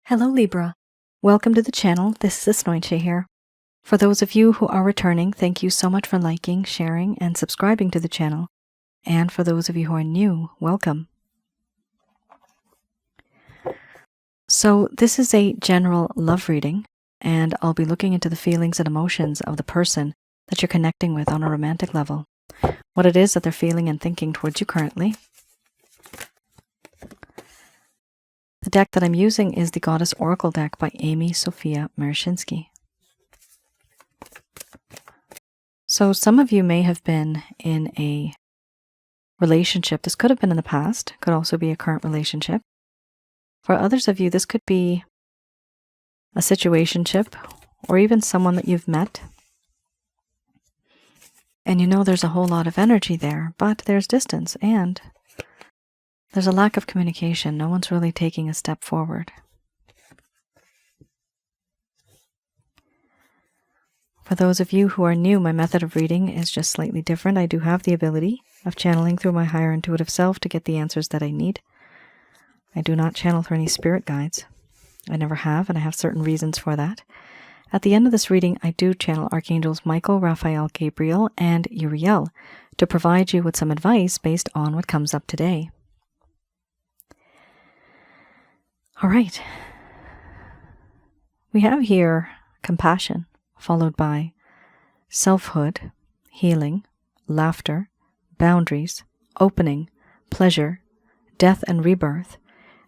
Hello Libra. Welcome to the channel. This is Asnointia here. For those of you who are returning, thank you so much for liking, sharing, and subscribing to the channel. And for those of you who are new, welcome. So this is a general love reading, and I'll be looking into the feelings and emotions of the person that you're connecting with on a romantic level. What it is that they're feeling and thinking towards you currently. The deck that I'm using is the Goddess Oracle deck by Amy Sophia Marashinsky. So some of you may have been in a relationship. This could have been in the past, could also be a current relationship. For others of you, this could be a situationship or even someone that you've met. And you know there's a whole lot of energy there, but there's distance and there's a lack of communication. No one's really taking a step forward. For those of you who are new, my method of reading is just slightly different. I do have the ability of channeling through my higher intuitive self to get the answers that I need. I do not channel through any spirit guides. I never have, and I have certain reasons for that. At the end of this reading, I do channel Archangels Michael, Raphael, Gabriel, and Uriel to provide you with some advice based on what comes up today. All right. We have here compassion, followed by selfhood, healing, laughter, boundaries, opening, pleasure, death and rebirth,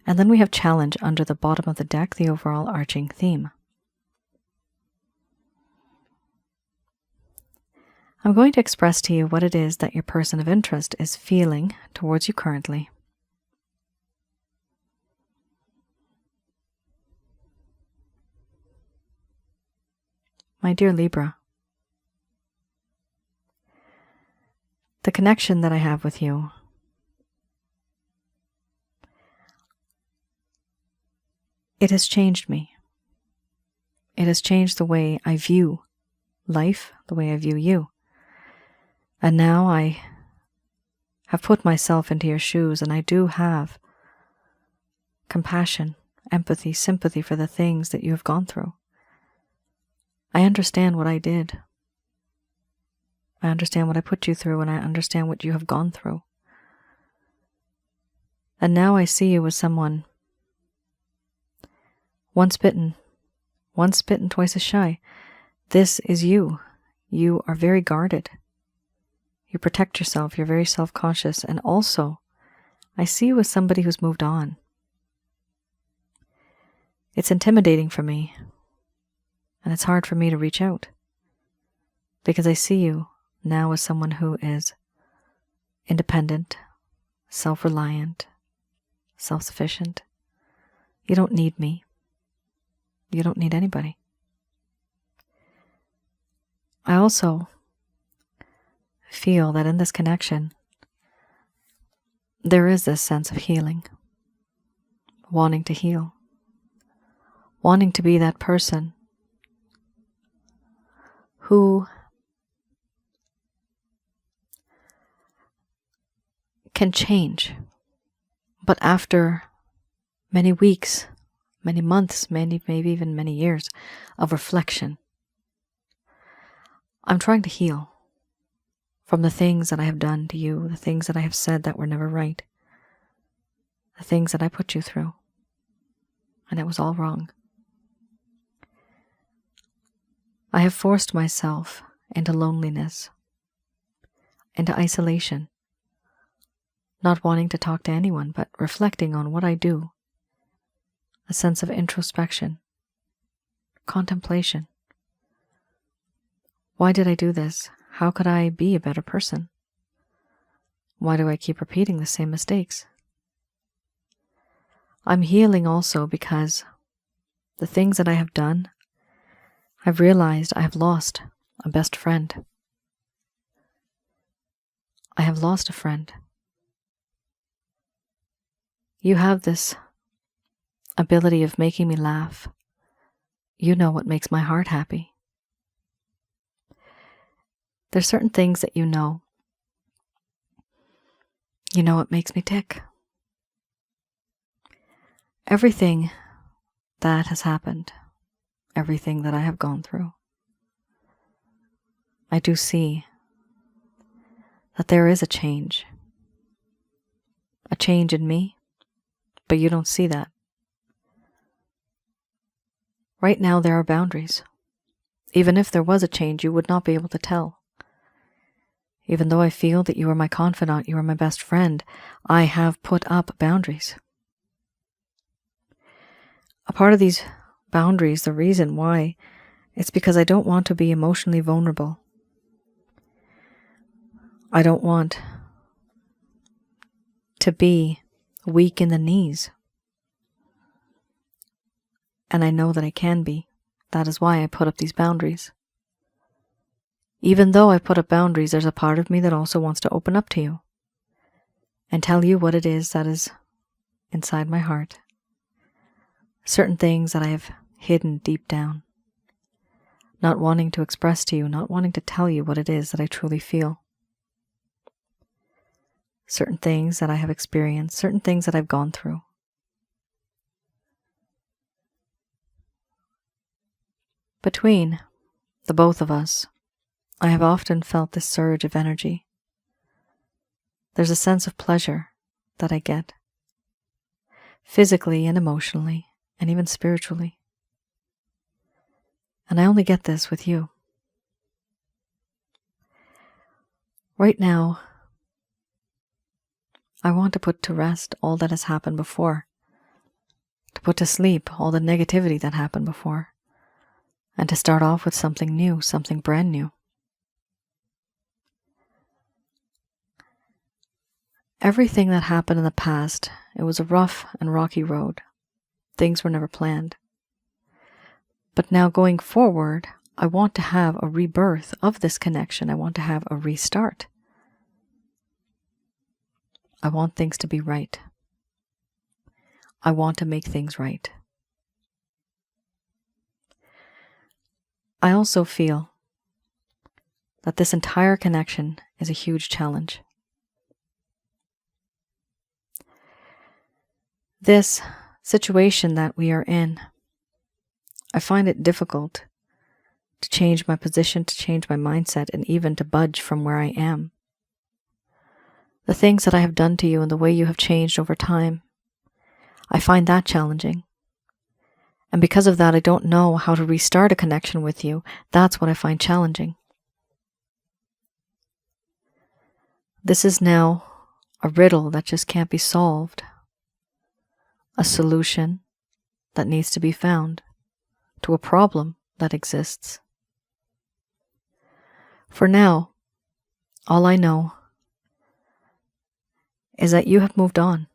and then we have challenge under the bottom of the deck, the overall arching theme. I'm going to express to you what it is that your person of interest is feeling towards you currently. My dear Libra, the connection that I have with you, it has changed me. It has changed the way I view life, the way I view you. And now I have put myself into your shoes, and I do have compassion, empathy, sympathy for the things that you have gone through. I understand what I did. I understand what I put you through, and I understand what you have gone through. And now I see you as someone once bitten, twice as shy. This is you. You are very guarded. You protect yourself. You're very self-conscious. And also, I see you as somebody who's moved on. It's intimidating for me. And it's hard for me to reach out. Because I see you now as someone who is independent, self-reliant, self-sufficient. You don't need me. You don't need anybody. I also feel that in this connection, there is this sense of healing, wanting to heal, wanting to be that person who can change, but after many weeks, many months, maybe even many years of reflection, I'm trying to heal from the things that I have done to you, the things that I have said that were never right, the things that I put you through, and it was all wrong. I have forced myself into loneliness, into isolation, not wanting to talk to anyone, but reflecting on what I do, a sense of introspection, contemplation. Why did I do this? How could I be a better person? Why do I keep repeating the same mistakes? I'm healing also because the things that I have done, I've realized I have lost a best friend. I have lost a friend. You have this ability of making me laugh. You know what makes my heart happy. There's certain things that you know. You know what makes me tick. Everything that has happened, everything that I have gone through, I do see that there is a change in me, but you don't see that. Right now there are boundaries. Even if there was a change, you would not be able to tell. Even though I feel that you are my confidant, you are my best friend, I have put up boundaries. A part of these boundaries, the reason why, it's because I don't want to be emotionally vulnerable. I don't want to be weak in the knees. And I know that I can be. That is why I put up these boundaries. Even though I put up boundaries, there's a part of me that also wants to open up to you and tell you what it is that is inside my heart. Certain things that I have hidden deep down, not wanting to express to you, not wanting to tell you what it is that I truly feel. Certain things that I have experienced, certain things that I've gone through. Between the both of us, I have often felt this surge of energy. There's a sense of pleasure that I get, physically and emotionally, and even spiritually. And I only get this with you. Right now, I want to put to rest all that has happened before, to put to sleep all the negativity that happened before, and to start off with something new, something brand new. Everything that happened in the past, it was a rough and rocky road. Things were never planned. But now going forward, I want to have a rebirth of this connection. I want to have a restart. I want things to be right. I want to make things right. I also feel that this entire connection is a huge challenge. This situation that we are in, I find it difficult to change my position, to change my mindset, and even to budge from where I am. The things that I have done to you and the way you have changed over time, I find that challenging. And because of that, I don't know how to restart a connection with you. That's what I find challenging. This is now a riddle that just can't be solved. A solution that needs to be found to a problem that exists. For now, all I know is that you have moved on.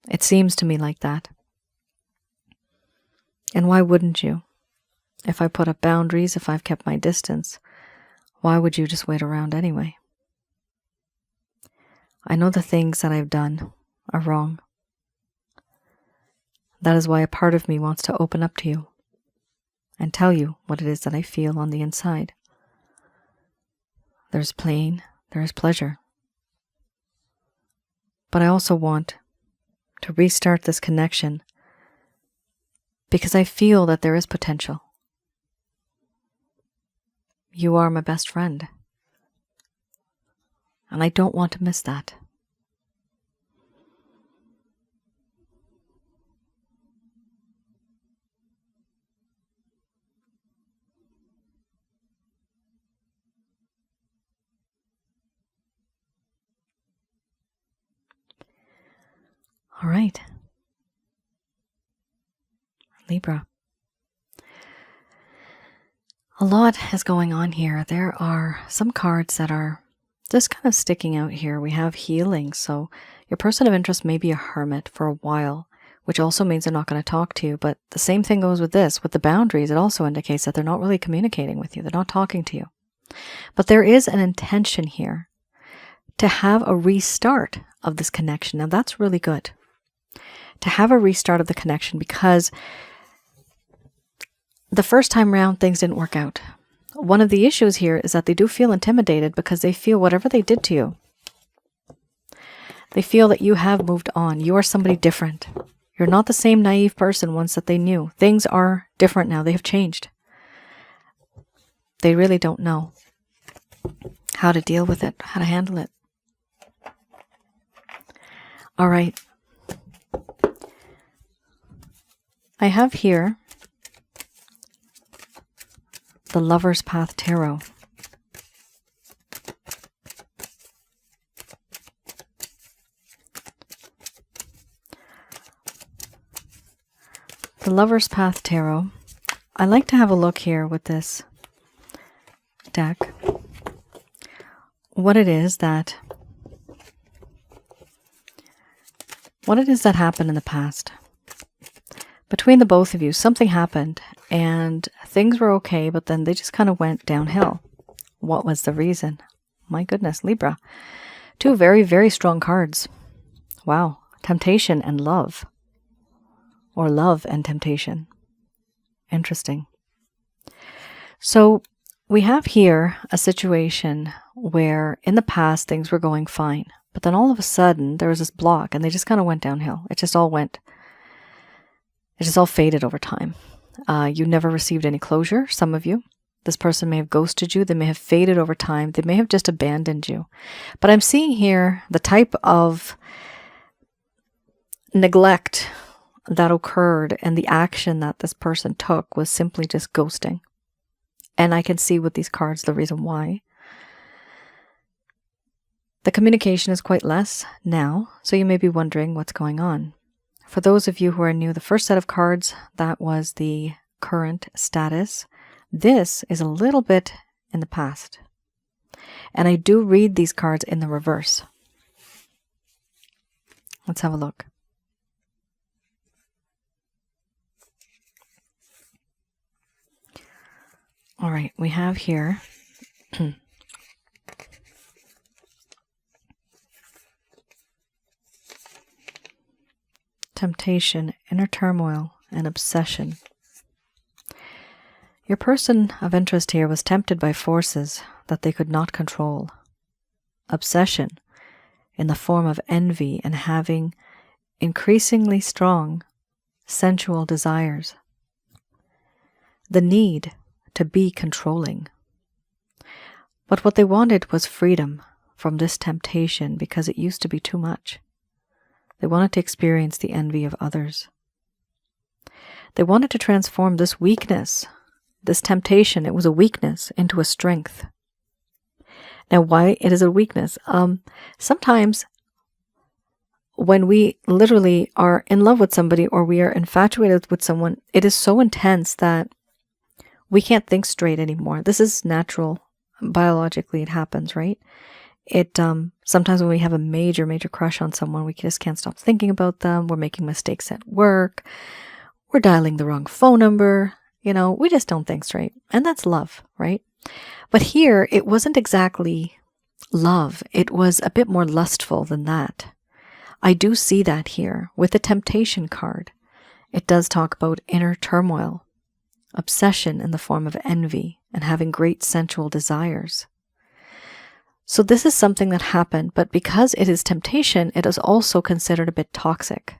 It seems to me like that. And why wouldn't you? If I put up boundaries, if I've kept my distance, why would you just wait around anyway? I know the things that I've done are wrong. That is why a part of me wants to open up to you and tell you what it is that I feel on the inside. There's pain, there is pleasure. But I also want to restart this connection because I feel that there is potential. You are my best friend, and I don't want to miss that. All right. Libra. A lot is going on here. There are some cards that are just kind of sticking out here. We have healing. So your person of interest may be a hermit for a while, which also means they're not going to talk to you. But the same thing goes with this. With the boundaries, it also indicates that they're not really communicating with you. They're not talking to you. But there is an intention here to have a restart of this connection. Now that's really good. To have a restart of the connection because the first time around things didn't work out. One of the issues here is that they do feel intimidated because they feel whatever they did to you, they feel that you have moved on. You are somebody different. You're not the same naive person once that they knew. Things are different now. They have changed. They really don't know how to deal with it, how to handle it. All right. I have here the Lover's Path Tarot. The Lover's Path Tarot. I like to have a look here with this deck. What it is that happened in the past. Between the both of you, something happened and things were okay, but then they just kind of went downhill. What was the reason? My goodness, Libra. Two very, very strong cards. Wow. Temptation and love. Or love and temptation. Interesting. So we have here a situation where in the past things were going fine, but then all of a sudden there was this block and they just kind of went downhill. It just all faded over time. You never received any closure, some of you. This person may have ghosted you. They may have faded over time. They may have just abandoned you. But I'm seeing here the type of neglect that occurred and the action that this person took was simply just ghosting. And I can see with these cards the reason why. The communication is quite less now, so you may be wondering what's going on. For those of you who are new, the first set of cards, that was the current status. This is a little bit in the past. And I do read these cards in the reverse. Let's have a look. All right, we have here temptation, inner turmoil, and obsession. Your person of interest here was tempted by forces that they could not control. Obsession in the form of envy and having increasingly strong sensual desires. The need to be controlling. But what they wanted was freedom from this temptation because it used to be too much. They wanted to experience the envy of others. They wanted to transform this weakness, this temptation, it was a weakness, into a strength. Now, why it is a weakness? Sometimes when we literally are in love with somebody or we are infatuated with someone, it is so intense that we can't think straight anymore. This is natural. Biologically, it happens, right? Sometimes when we have a major, major crush on someone, we just can't stop thinking about them. We're making mistakes at work. We're dialing the wrong phone number. We just don't think straight. And that's love, right? But here, it wasn't exactly love. It was a bit more lustful than that. I do see that here with the temptation card. It does talk about inner turmoil, obsession in the form of envy, and having great sensual desires. So this is something that happened, but because it is temptation, it is also considered a bit toxic.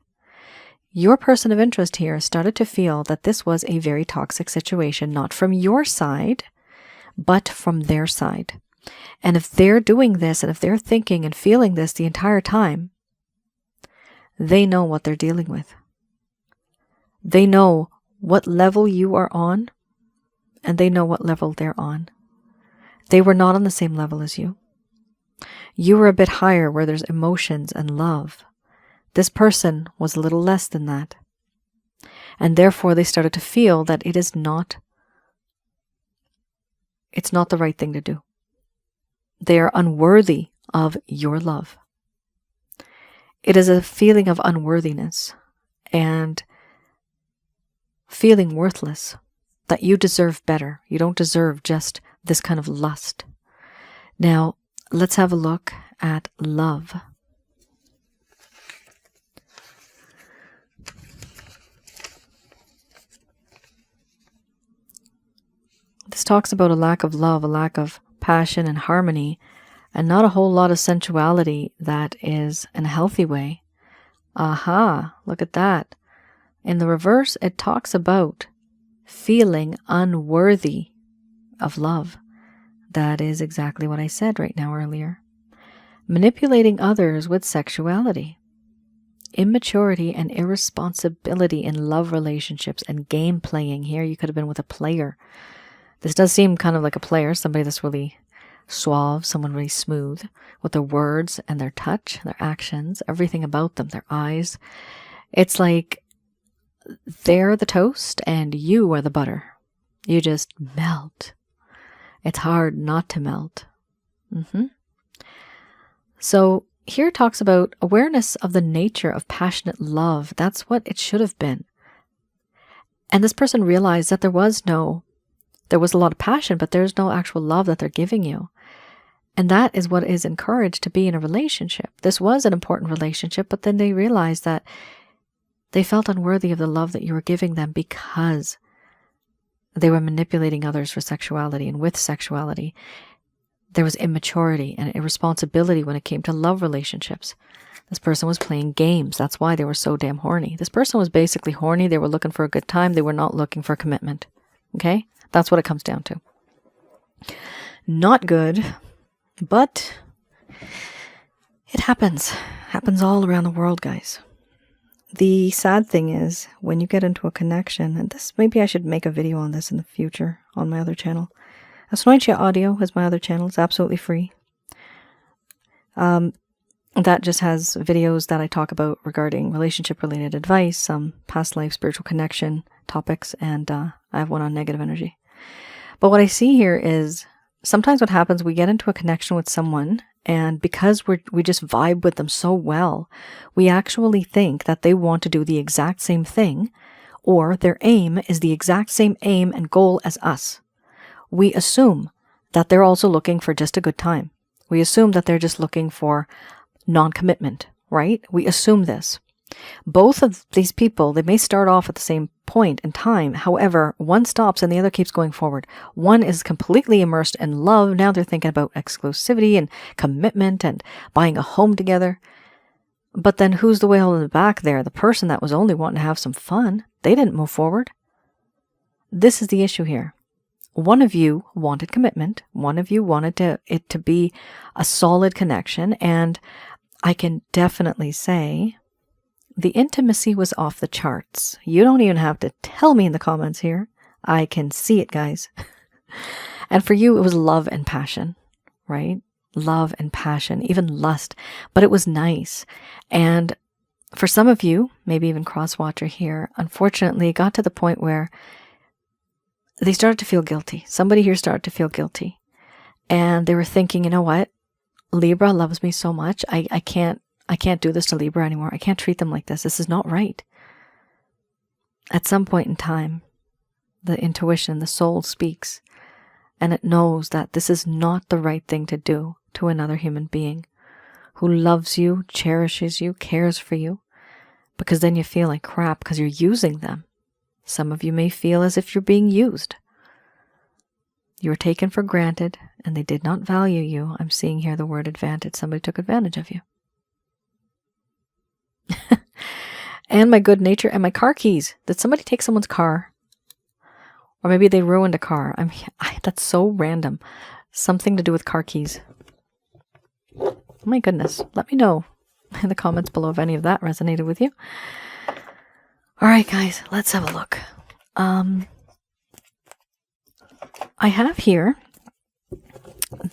Your person of interest here started to feel that this was a very toxic situation, not from your side, but from their side. And if they're doing this, and if they're thinking and feeling this the entire time, they know what they're dealing with. They know what level you are on, and they know what level they're on. They were not on the same level as you. You were a bit higher where there's emotions and love. This person was a little less than that. And therefore they started to feel that it's not the right thing to do. They are unworthy of your love. It is a feeling of unworthiness and feeling worthless, that you deserve better. You don't deserve just this kind of lust. Now, let's have a look at love. This talks about a lack of love, a lack of passion and harmony, and not a whole lot of sensuality that is in a healthy way. Aha, look at that. In the reverse, it talks about feeling unworthy of love. That is exactly what I said right now earlier. Manipulating others with sexuality. Immaturity and irresponsibility in love relationships and game playing. Here you could have been with a player. This does seem kind of like a player, somebody that's really suave, someone really smooth with their words and their touch, their actions, everything about them, their eyes. It's like they're the toast and you are the butter. You just melt. It's hard not to melt. So here it talks about awareness of the nature of passionate love. That's what it should have been. And this person realized that there was a lot of passion, but there's no actual love that they're giving you. And that is what is encouraged to be in a relationship. This was an important relationship, but then they realized that they felt unworthy of the love that you were giving them because they were manipulating others for sexuality. And with sexuality, there was immaturity and irresponsibility when it came to love relationships. This person was playing games. That's why they were so damn horny. This person was basically horny. They were looking for a good time. They were not looking for commitment. Okay? That's what it comes down to. Not good, but it happens. Happens all around the world, guys. The sad thing is, when you get into a connection, and this, maybe I should make a video on this in the future on my other channel. Asnointia Audio is my other channel. It's absolutely free. That just has videos that I talk about regarding relationship-related advice, some past life, spiritual connection topics, and I have one on negative energy. But what I see here is sometimes what happens, we get into a connection with someone, and because we just vibe with them so well, we actually think that they want to do the exact same thing, or their aim is the exact same aim and goal as us. We assume that they're also looking for just a good time. We assume that they're just looking for non-commitment, right? We assume this. Both of these people, they may start off at the same point in time. However, one stops and the other keeps going forward. One is completely immersed in love. Now they're thinking about exclusivity and commitment and buying a home together. But then who's the whale in the back there? The person that was only wanting to have some fun. They didn't move forward. This is the issue here. One of you wanted commitment. One of you wanted it to be a solid connection. And I can definitely say the intimacy was off the charts. You don't even have to tell me in the comments here. I can see it, guys. And for you, it was love and passion, right? Love and passion, even lust. But it was nice. And for some of you, maybe even cross-watcher here, unfortunately, it got to the point where they started to feel guilty. Somebody here started to feel guilty. And they were thinking, you know what? Libra loves me so much. I can't do this to Libra anymore. I can't treat them like this. This is not right. At some point in time, the intuition, the soul speaks, and it knows that this is not the right thing to do to another human being who loves you, cherishes you, cares for you, because then you feel like crap because you're using them. Some of you may feel as if you're being used. You were taken for granted, and they did not value you. I'm seeing here the word advantage. Somebody took advantage of you. And my good nature and my car keys. Did somebody take someone's car? Or maybe they ruined a car. That's so random. Something to do with car keys. Oh my goodness. Let me know in the comments below if any of that resonated with you. All right, guys, let's have a look. I have here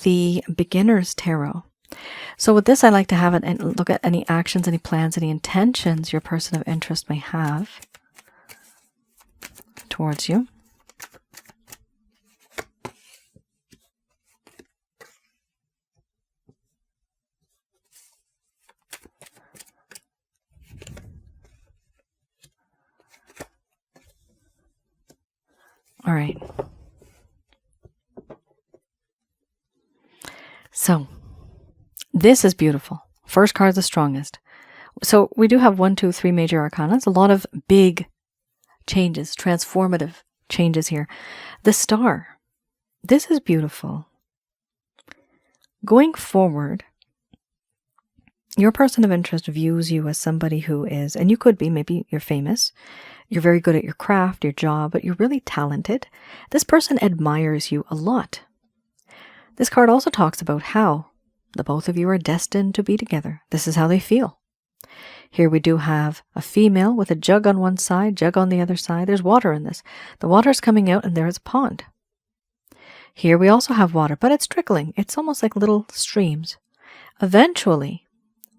the Beginner's Tarot. So with this, I like to have it and look at any actions, any plans, any intentions your person of interest may have towards you. All right. So this is beautiful. First card is the strongest. So we do have 1, 2, 3 major arcana. It's a lot of big changes, transformative changes here. The Star. This is beautiful. Going forward, Your person of interest views you as somebody who is, and you could be, maybe you're famous, you're very good at your craft, your job, but you're really talented. This person admires you a lot. This card also talks about how the both of you are destined to be together. This is how they feel. Here we do have a female with a jug on one side, jug on the other side. There's water in this. The water's coming out and there is a pond. Here we also have water, but it's trickling. It's almost like little streams. Eventually,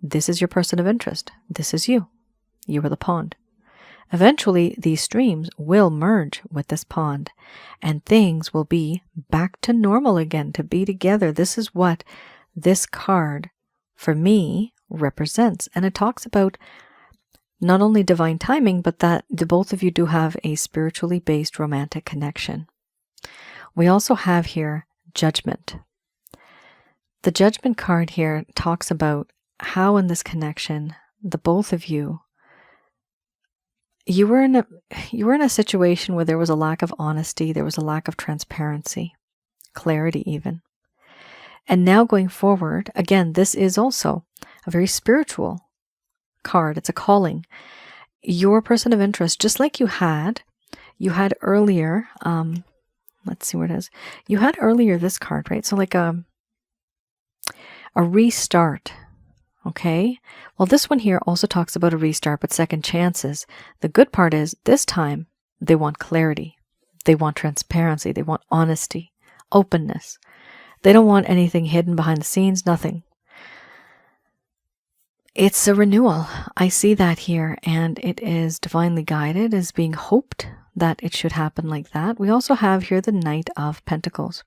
this is your person of interest. This is you. You are the pond. Eventually, these streams will merge with this pond and things will be back to normal again, to be together. This is what this card, for me, represents. And it talks about not only divine timing, but that the both of you do have a spiritually based romantic connection. We also have here judgment. The judgment card here talks about how in this connection, the both of you, you were in a situation where there was a lack of honesty, there was a lack of transparency, clarity even. And now going forward, again, this is also a very spiritual card. It's a calling. Your person of interest, just like you had earlier, let's see where it is. You had earlier this card, right? So like a restart. Okay, well, this one here also talks about a restart, but second chances. The good part is this time they want clarity. They want transparency. They want honesty, openness. They don't want anything hidden behind the scenes, nothing. It's a renewal. I see that here, and it is divinely guided, is being hoped that it should happen like that. We also have here the Knight of Pentacles.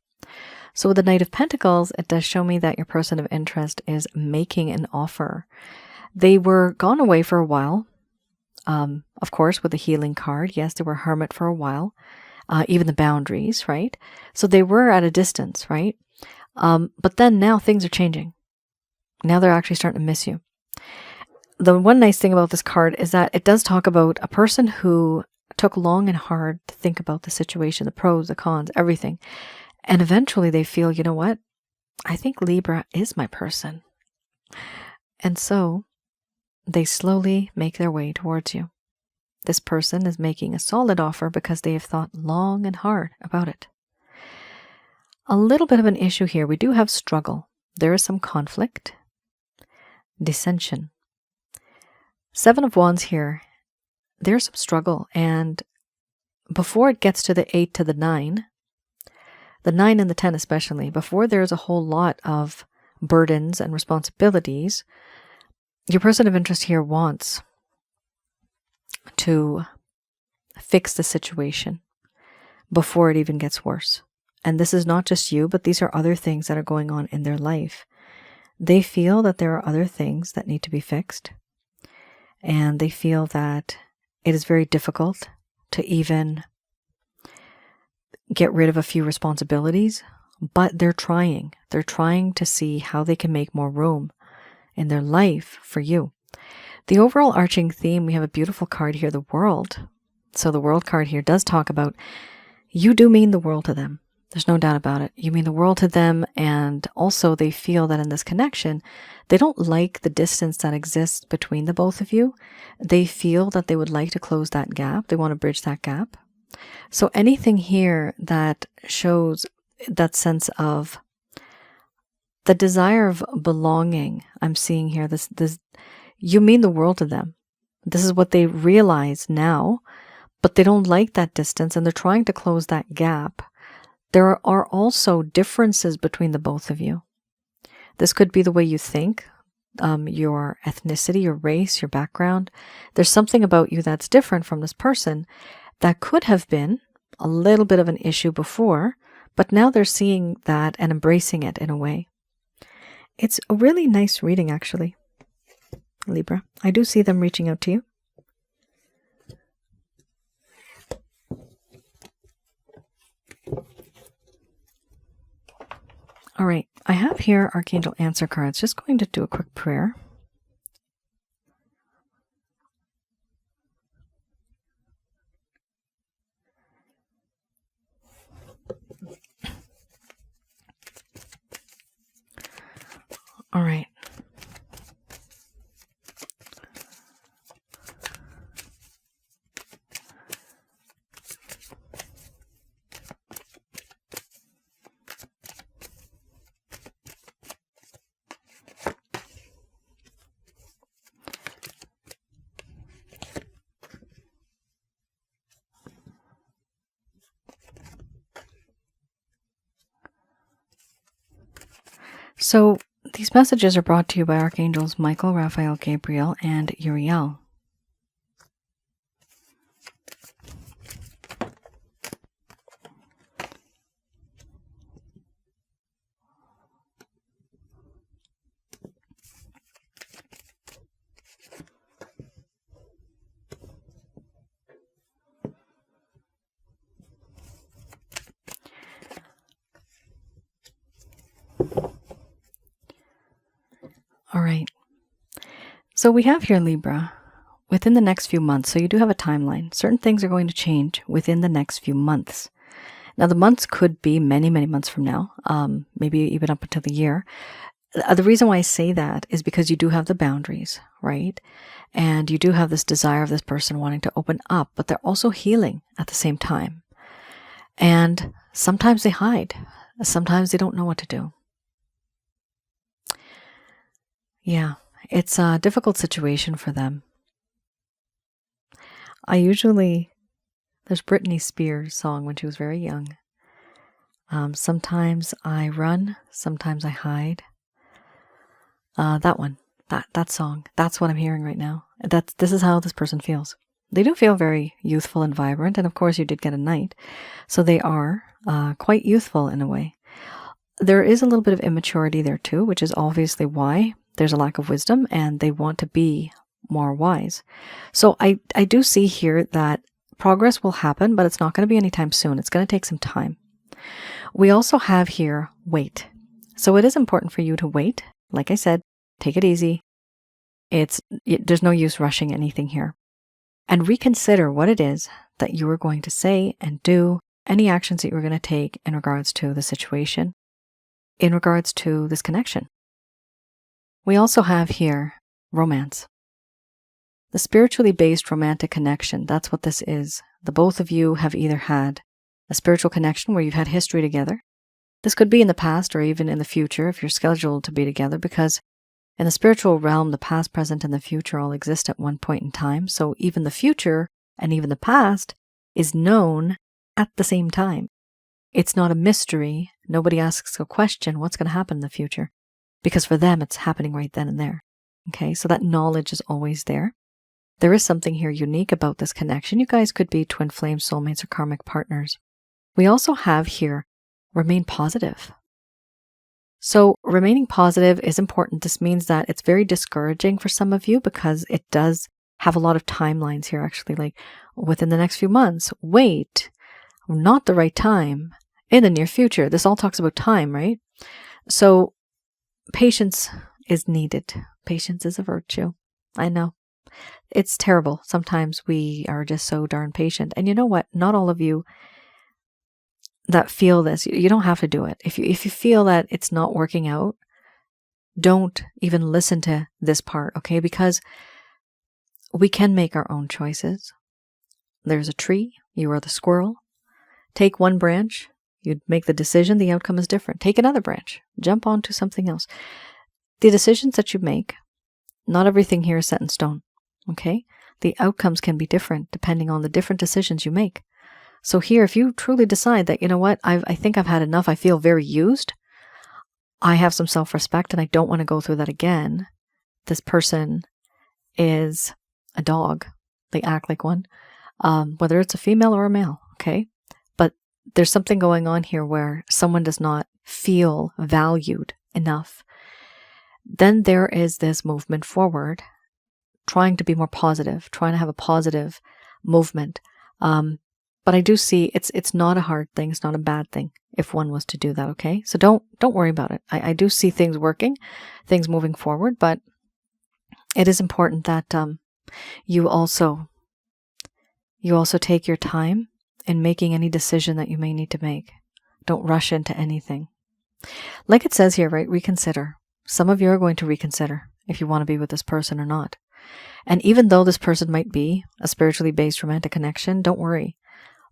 So with the Knight of Pentacles, it does show me that your person of interest is making an offer. They were gone away for a while. Of course, with the healing card, yes, they were hermit for a while. Even the boundaries, right? So they were at a distance, right? But then now things are changing. Now they're actually starting to miss you. The one nice thing about this card is that it does talk about a person who took long and hard to think about the situation, the pros, the cons, everything. And eventually they feel, you know what? I think Libra is my person. And so they slowly make their way towards you. This person is making a solid offer because they have thought long and hard about it. A little bit of an issue here. We do have struggle. There is some conflict, dissension. 7 of Wands here. There's some struggle. And before it gets to the 8 to the 9, the 9 and the 10 especially, before there's a whole lot of burdens and responsibilities, your person of interest here wants to fix the situation before it even gets worse. And this is not just you, but these are other things that are going on in their life. They feel that there are other things that need to be fixed. And they feel that it is very difficult to even get rid of a few responsibilities, but they're trying. They're trying to see how they can make more room in their life for you. The overall arching theme, we have a beautiful card here, the World. So the World card here does talk about you do mean the world to them. There's no doubt about it. You mean the world to them, and also they feel that in this connection, they don't like the distance that exists between the both of you. They feel that they would like to close that gap. They want to bridge that gap. So anything here that shows that sense of the desire of belonging, I'm seeing here, this you mean the world to them. This is what they realize now, but they don't like that distance and they're trying to close that gap. There are also differences between the both of you. This could be the way you think, your ethnicity, your race, your background. There's something about you that's different from this person that could have been a little bit of an issue before, but now they're seeing that and embracing it in a way. It's a really nice reading, actually, Libra. I do see them reaching out to you. All right, I have here Archangel answer cards. Just going to do a quick prayer. All right. So these messages are brought to you by Archangels Michael, Raphael, Gabriel, and Uriel. All right. So we have here Libra within the next few months. So you do have a timeline. Certain things are going to change within the next few months. Now, the months could be many, many months from now, maybe even up until the year. The reason why I say that is because you do have the boundaries, right? And you do have this desire of this person wanting to open up, but they're also healing at the same time. And sometimes they hide. Sometimes they don't know what to do. Yeah, it's a difficult situation for them. There's Britney Spears' song when she was very young. Sometimes I run, sometimes I hide. That one, that song, that's what I'm hearing right now. This is how this person feels. They do feel very youthful and vibrant, and of course you did get a knight, so they are quite youthful in a way. There is a little bit of immaturity there too, which is obviously why there's a lack of wisdom, and they want to be more wise. So I do see here that progress will happen, but it's not going to be anytime soon. It's going to take some time. We also have here wait. So it is important for you to wait. Like I said, take it easy. There's no use rushing anything here. And reconsider what it is that you are going to say and do, any actions that you're going to take in regards to the situation, in regards to this connection. We also have here romance. The spiritually based romantic connection, that's what this is. The both of you have either had a spiritual connection where you've had history together. This could be in the past or even in the future if you're scheduled to be together, because in the spiritual realm, the past, present, and the future all exist at one point in time. So even the future and even the past is known at the same time. It's not a mystery. Nobody asks a question, what's going to happen in the future? Because for them, it's happening right then and there. Okay, so that knowledge is always there. There is something here unique about this connection. You guys could be twin flame soulmates or karmic partners. We also have here remain positive. So remaining positive is important. This means that it's very discouraging for some of you because it does have a lot of timelines here, actually, like within the next few months, wait, not the right time, in the near future. This all talks about time, right? So patience is needed. Patience is a virtue. I know. It's terrible. Sometimes we are just so darn patient. And you know what? Not all of you that feel this, you don't have to do it. If you feel that it's not working out, don't even listen to this part, okay? Because we can make our own choices. There's a tree, you are the squirrel. Take one branch, you'd make the decision, the outcome is different. Take another branch, jump onto something else. The decisions that you make, not everything here is set in stone, okay? The outcomes can be different depending on the different decisions you make. So here, if you truly decide that, you know what, I think I've had enough, I feel very used, I have some self-respect and I don't want to go through that again. This person is a dog. They act like one, whether it's a female or a male, okay? But there's something going on here where someone does not feel valued enough. Then there is this movement forward, trying to be more positive, trying to have a positive movement. But I do see it's not a hard thing. It's not a bad thing if one was to do that, okay? So don't worry about it. I do see things working, things moving forward, but it is important that you also take your time in making any decision that you may need to make. Don't rush into anything. Like it says here, right? Reconsider. Some of you are going to reconsider if you want to be with this person or not. And even though this person might be a spiritually based romantic connection, don't worry.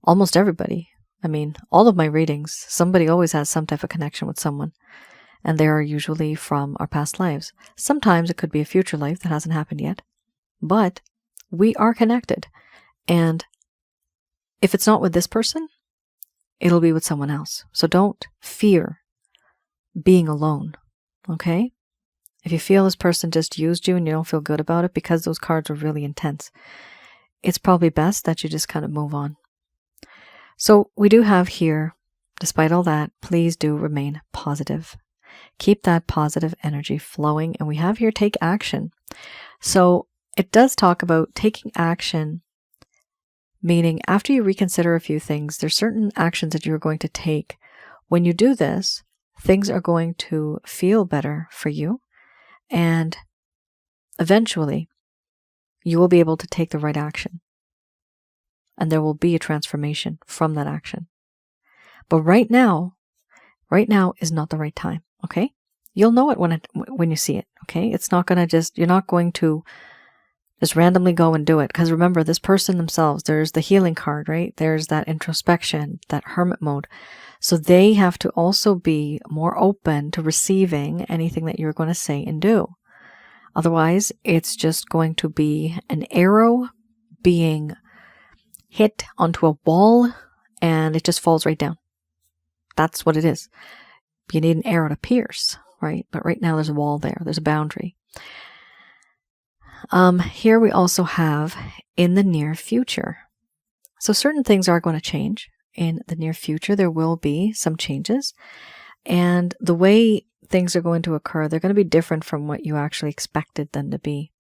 Almost everybody, I mean, all of my readings, somebody always has some type of connection with someone. And they are usually from our past lives. Sometimes it could be a future life that hasn't happened yet. But we are connected. And if it's not with this person, it'll be with someone else. So don't fear being alone. okay? If you feel this person just used you and you don't feel good about it because those cards were really intense, it's probably best that you just kind of move on. So we do have here, despite all that, please do remain positive. Keep that positive energy flowing. And we have here, take action. So it does talk about taking action, meaning after you reconsider a few things, there's certain actions that you're going to take. When you do this, things are going to feel better for you. And eventually, you will be able to take the right action. And there will be a transformation from that action. But right now is not the right time, okay? You'll know it when you see it, okay? It's not going to you're not going to just randomly go and do it. Because remember, this person themselves, there's the healing card, right? There's that introspection, that hermit mode. So they have to also be more open to receiving anything that you're going to say and do. Otherwise, it's just going to be an arrow being hit onto a wall and it just falls right down. That's what it is. You need an arrow to pierce, right? But right now there's a wall there. There's a boundary. Here we also have in the near future. So certain things are going to change in the near future. There will be some changes. And the way things are going to occur, they're going to be different from what you actually expected them to be.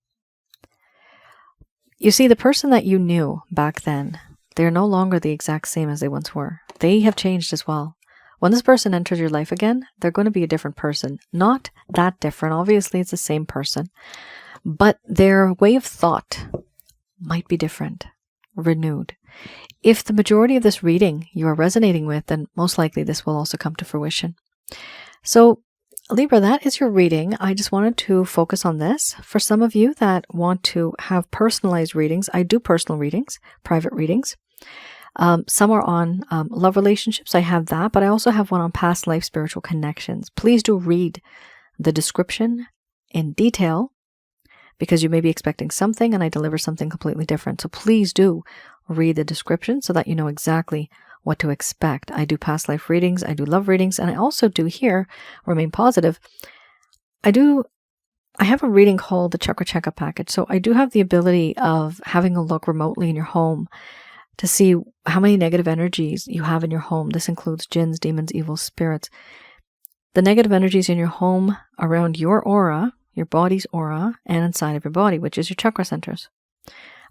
You see, the person that you knew back then, they're no longer the exact same as they once were. They have changed as well. When this person enters your life again, they're going to be a different person. Not that different. Obviously, it's the same person. But their way of thought might be different, renewed. If the majority of this reading you are resonating with, then most likely this will also come to fruition. So, Libra, that is your reading. I just wanted to focus on this. For some of you that want to have personalized readings, I do personal readings, private readings. Some are on love relationships. I have that, but I also have one on past life spiritual connections. Please do read the description in detail because you may be expecting something and I deliver something completely different. So please do read the description so that you know exactly what to expect. I do past life readings, I do love readings, and I also do here, remain positive. I have a reading called the Chakra Checkup Package. So I do have the ability of having a look remotely in your home to see how many negative energies you have in your home. This includes jinns, demons, evil spirits. The negative energies in your home around your aura, your body's aura, and inside of your body, which is your chakra centers.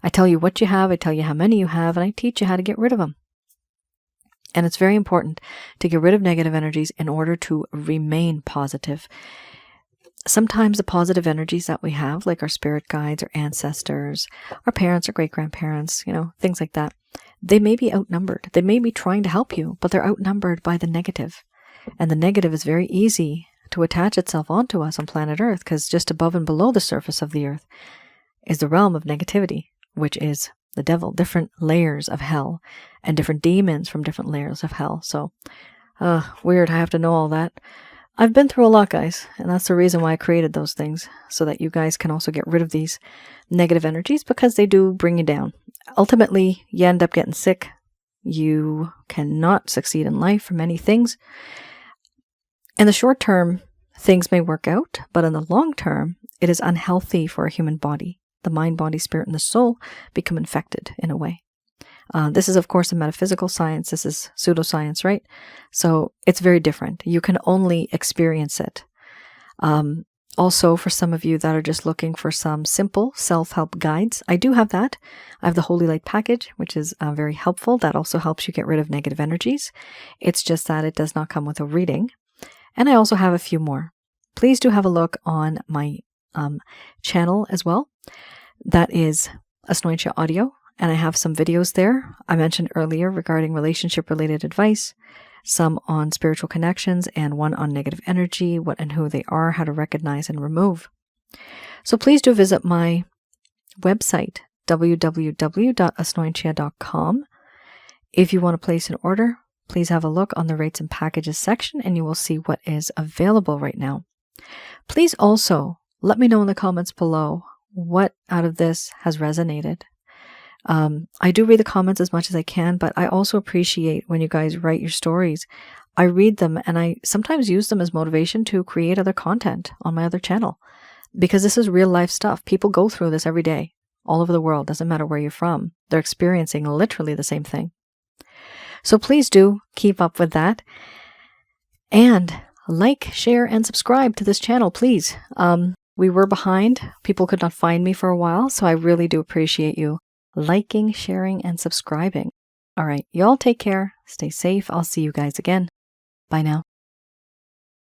I tell you what you have, I tell you how many you have, and I teach you how to get rid of them. And it's very important to get rid of negative energies in order to remain positive. Sometimes the positive energies that we have, like our spirit guides, our ancestors, our parents, our great-grandparents, things like that, they may be outnumbered. They may be trying to help you, but they're outnumbered by the negative. And the negative is very easy to attach itself onto us on planet Earth, because just above and below the surface of the Earth is the realm of negativity, which is the devil, different layers of hell, and different demons from different layers of hell. So, weird, I have to know all that. I've been through a lot, guys, and that's the reason why I created those things, so that you guys can also get rid of these negative energies, because they do bring you down. Ultimately, you end up getting sick. You cannot succeed in life for many things. In the short term, things may work out, but in the long term, it is unhealthy for a human body. The mind, body, spirit, and the soul become infected in a way. This is, of course, a metaphysical science. This is pseudoscience, right? So it's very different. You can only experience it. Also, for some of you that are just looking for some simple self-help guides, I do have that. I have the Holy Light Package, which is very helpful. That also helps you get rid of negative energies. It's just that it does not come with a reading. And I also have a few more. Please do have a look on my channel as well. That is Asnointia Audio, and I have some videos there. I mentioned earlier regarding relationship-related advice, some on spiritual connections, and one on negative energy, what and who they are, how to recognize and remove. So please do visit my website, www.asnointia.com. If you want to place an order, please have a look on the rates and packages section, and you will see what is available right now. Please also let me know in the comments below what out of this has resonated. I do read the comments as much as I can, but I also appreciate when you guys write your stories. I read them and I sometimes use them as motivation to create other content on my other channel, because this is real life stuff. People go through this every day, all over the world. Doesn't matter where you're from. They're experiencing literally the same thing. So please do keep up with that. And like, share, and subscribe to this channel, please. We were behind. People could not find me for a while, so I really do appreciate you liking, sharing, and subscribing. All right, y'all take care. Stay safe. I'll see you guys again. Bye now.